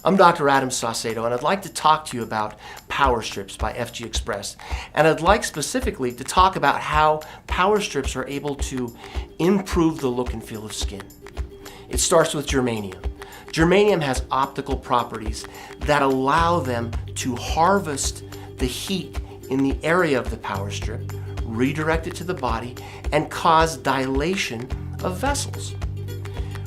I'm Dr. Adam Saucedo, and I'd like to talk to you about Power Strips by FG Express. And I'd like specifically to talk about how Power Strips are able to improve the look and feel of skin. It starts with germanium. Germanium has optical properties that allow them to harvest the heat in the area of the Power Strip, redirect it to the body, and cause dilation of vessels.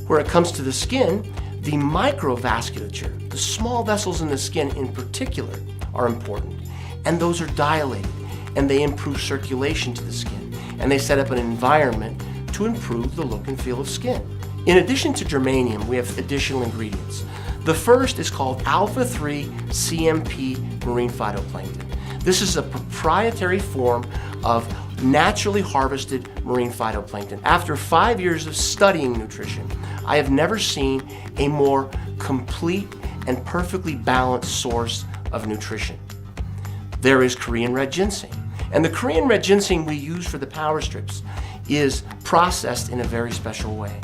Where it comes to the skin, the microvasculature, the small vessels in the skin in particular, are important. And those are dilated, and they improve circulation to the skin, and they set up an environment to improve the look and feel of skin. In addition to germanium, we have additional ingredients. The first is called alpha-3 CMP marine phytoplankton. This is a proprietary form of naturally harvested marine phytoplankton. After 5 years of studying nutrition, I have never seen a more complete and perfectly balanced source of nutrition. There is Korean red ginseng. And the Korean red ginseng we use for the Power Strips is processed in a very special way.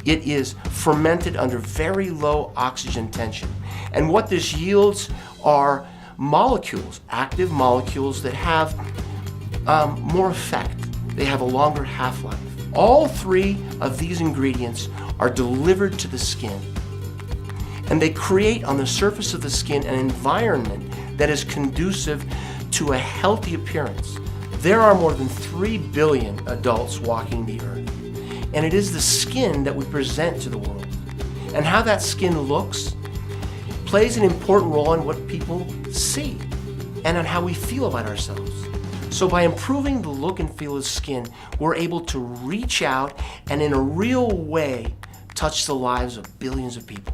It is fermented under very low oxygen tension. And what this yields are molecules, active molecules that have more effect. They have a longer half-life. All three of these ingredients are delivered to the skin, and they create on the surface of the skin an environment that is conducive to a healthy appearance. There are more than 3 billion adults walking the earth, and it is the skin that we present to the world. And how that skin looks plays an important role in what people see and on how we feel about ourselves. So by improving the look and feel of skin, we're able to reach out and in a real way touch the lives of billions of people.